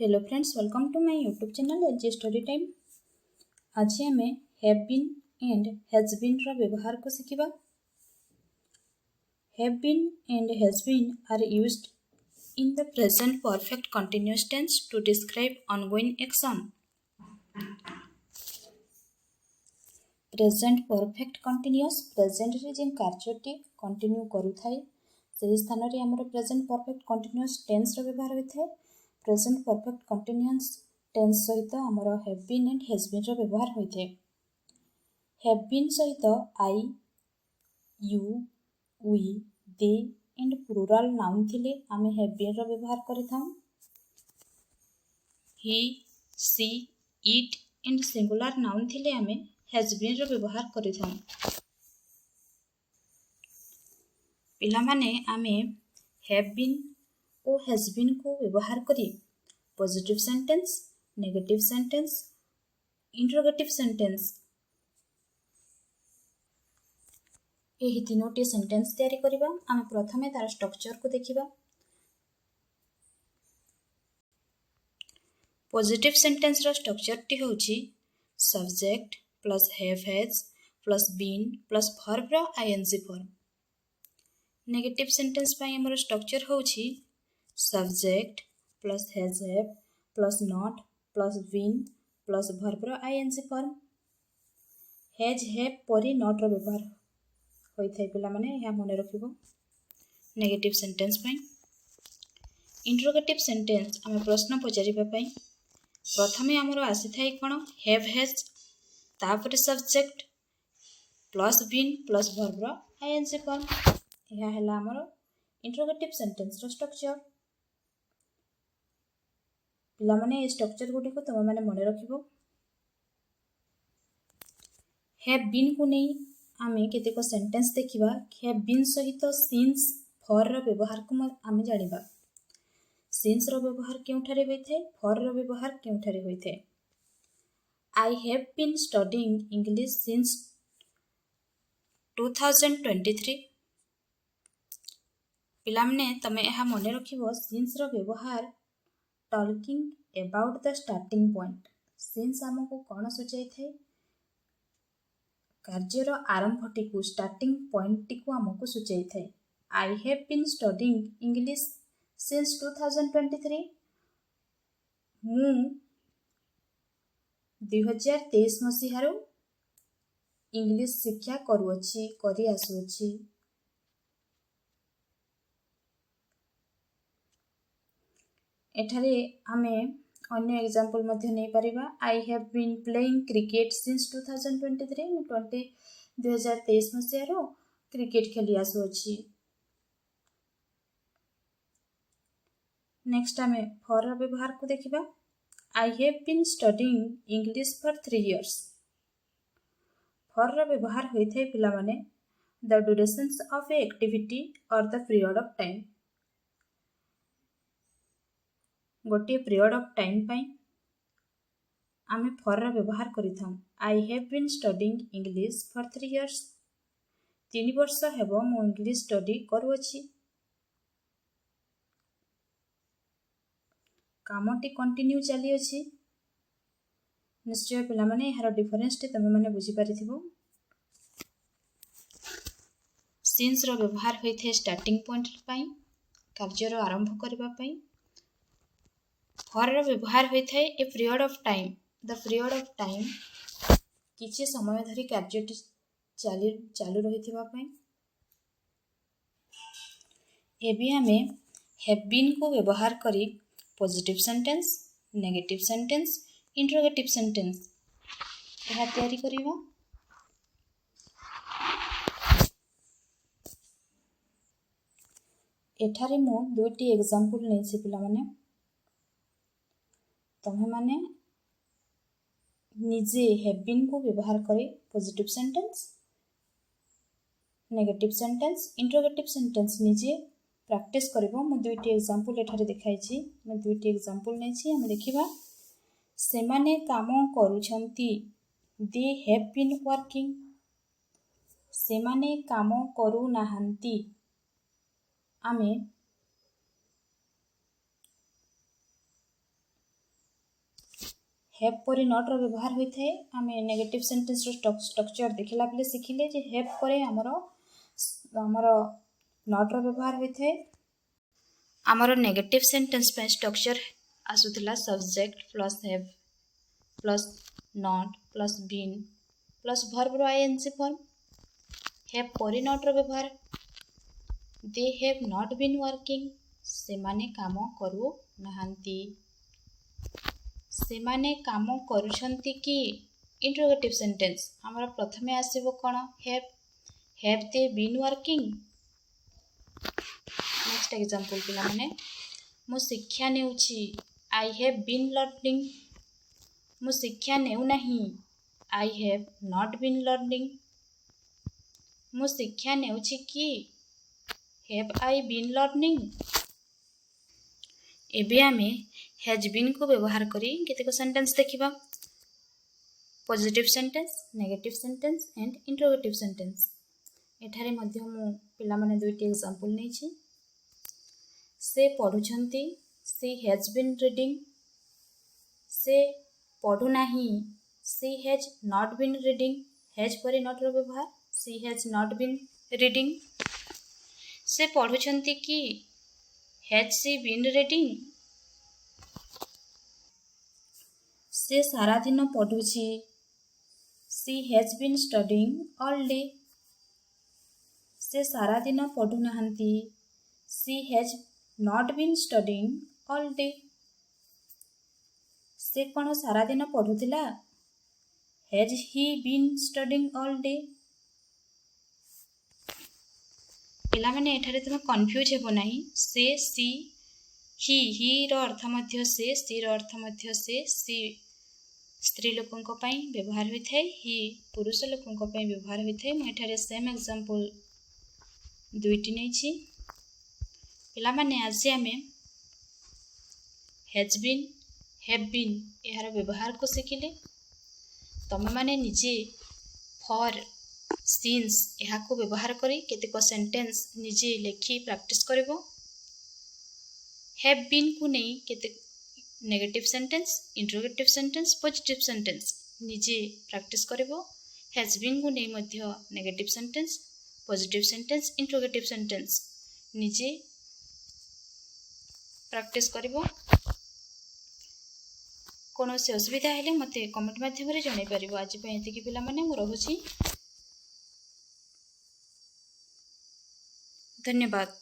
Hello friends, welcome to my YouTube channel LG story time. आज आम have been and has been रो व्यवहार को शिखिबा। Have been and has been are used in the present perfect continuous tense to describe ongoing action. Present perfect continuous present रे जे कार्यटी continue करूथाय से स्थान रे हमर प्रेजेंट परफेक्ट कंटीन्यूअस टेंस रो व्यवहार होइथाय। प्रेजेंट परफेक्ट कंटीन्यूअस टेंस सहित आमर have been and has been रो व्यवहार होइथे। हैव बीन सहित I, you, we, they and plural noun थिले आमे हैव बीन रो व्यवहार करिथाम। He, she, it and singular noun थिले आमे हैज बीन रो व्यवहार करिथाम। पिला माने आमे हैव बीन और हैज बीन को व्यवहार करी positive sentence, negative sentence, interrogative sentence यही तीनोटी सेंटेंस तैयारी करिबा। आमे प्रथमे तार स्ट्रक्चर को देखिबा। पॉजिटिव सेंटेंस रो स्ट्रक्चर टी होची subject plus have has plus been plus verb रो आईएनजी फॉर्म। नेगेटिव सेंटेंस पई हमर स्ट्रक्चर होची subject plus has have plus not plus been plus verb रो आईएनजी फॉर्म। हैज हैव परी नॉट रो व्यवहार होइथाय पिला माने या मने रखिबो। नेगेटिव सेंटेंस पई इंटरोगेटिव सेंटेंस आमे प्रश्न पचारिबा पई प्रथमे हमरो आसीथाय कोन हैव हैज तापर subject plus been plus verb रो आईएनजी फॉर्म। या हला हमरो इंटरोगेटिव सेंटेंस रो स्ट्रक्चर। पिला माने ए स्ट्रक्चर गुडी को तुम माने मने रखिबो। हैव बीन को नै आमे केतेको सेंटेंस देखिबा। हैव बीन सहित सिंस फॉर रो व्यवहार को आमे जानिबा। सिंस रो व्यवहार केउठारे होइथे, फॉर रो व्यवहार केउठारे होइथे। I have been studying English since 2023। पिला माने तमे एहा मने रखिबो सिंस रो व्यवहार talking about the starting point. Since हमको कौन सूचाई थे कार्यर आरंभटी को स्टार्टिंग पॉइंट टी को हमको सूचाई थे। I have been studying English since 2023। मु 2023 मसीहारो इंग्लिश शिक्षा करूअछि करी आसुअछि। एठारे आमे अन्य एग्जांपल मध्ये नै परिबा। I have been playing cricket since 2023। मु 2023 मसीहारो क्रिकेट खेली आसुअछि। नेक्स्ट आमे फॉर रो व्यवहार को देखिबा। I have been studying English for 3 years. For रो व्यवहार होइथे पिला माने the durations of a activity और द पीरियड ऑफ टाइम। गोटे पीरियड ऑफ टाइम पई आमे फॉर रो व्यवहार करिथाम। I have been studying English for 3 years. 3 वर्ष हेबो मु इंग्लिश स्टडी करूअछि। कामटी कंटिन्यू चली अछि। निश्चय पिला माने एहार डिफरेंस टी तमे माने बुझी पारिथिबो। सिंस रो व्यवहार होइथे स्टार्टिंग पॉइंट पई कार्य रो आरंभ करबा पई। फॉर रो व्यवहार होइथे a period of time. The period of time किछि समय धरि कार्यटी चालू रहिथिबा पई। एबे आमे हैव बीन को व्यवहार करी positive sentence, negative sentence, interrogative sentence एहा तैयारी करिबा। एठारे मु दुईटी एग्जांपल नेछि पिला माने तमे माने निजे हैव बीन को व्यवहार करे positive sentence, negative sentence, interrogative sentence निजे प्रैक्टिस करिवो। मु दुईटी एग्जांपल एठारे देखाइछि। मु दुईटी एग्जांपल नेछि। हम देखिबा सेमाने काम करूछंती। They have been working. सेमाने काम करू नाहंती। आमे हेव पर नॉट रो व्यवहार होता है। आम नेगेटिव सेंटेंस रो स्ट्रक्चर देखला बेले शिखिले जे हेव पर आमर नॉट रो व्यवहार होता है। आमर नेगेटिव सेंटेंस पे स्ट्रक्चर आसुला subject plus have plus not plus been plus verb रो आईएनजी फॉर्म। हेव पर नॉट रो व्यवहार they have not been working से माने काम करू नहांती। से माने काम करुछंती कि इंट्रोगेटिव सेंटेंस आमर प्रथमे आसीबो कोन have they been working. Next example पिला माने मु शिक्षा नेउछि आई हैव बीन लर्निंग। मु शिक्षा नेउ नाही I have not been learning. मु शिक्षा नेउछि कि हैव आई बीन लर्निंग। एबे आमे हैज बीन को व्यवहार करी केतेक सेंटेंस देखिबा। Positive sentence, negative sentence and interrogative sentence. एठारे मध्य मु पिला माने दुईटी एग्जांपल नै छी। से पढुछंती सी हैज बीन रीडिंग। से पढु नाही she has not been reading. Has परे नॉट रो व्यवहार she has not been reading. से पढुछंती कि हैज सी बीन रीडिंग। से सारा दिन पढुछि she has been studying all day. से सारा दिन पढु नहंती she has not been studying all day. से कोन सारा दिन पढुथिला has he been studying all day. पिला माने एठारे तुम कंफ्यूज हेबो नाही। से सी ही रो अर्थ मध्य से सी रो अर्थ मध्य से सी स्त्री लोकंक पई व्यवहार होइथाय ही पुरुष लोकंक पई व्यवहार होइथाय। म एठारे सेम एग्जांपल दुईटी नै छी। पिला माने आज आमे हैज बीन हैव बीन एहार व्यवहार को शिखिले। तमे माने निजे फॉर सिंस एहा को व्यवहार करी केतेक सेंटेंस निजे लेखि प्रैक्टिस करबो। हैव बीन को नै केते negative sentence, interrogative sentence, positive sentence निजे प्रैक्टिस करबो। हैज बीन को नै मध्य negative sentence, positive sentence, interrogative sentence निजे प्रैक्टिस करबो। कोनोसी असुविधा हेले मते कमेंट माध्यम रे जणाई परिबो। आज पे एतिकी पिला माने मु रहूची। धन्यवाद।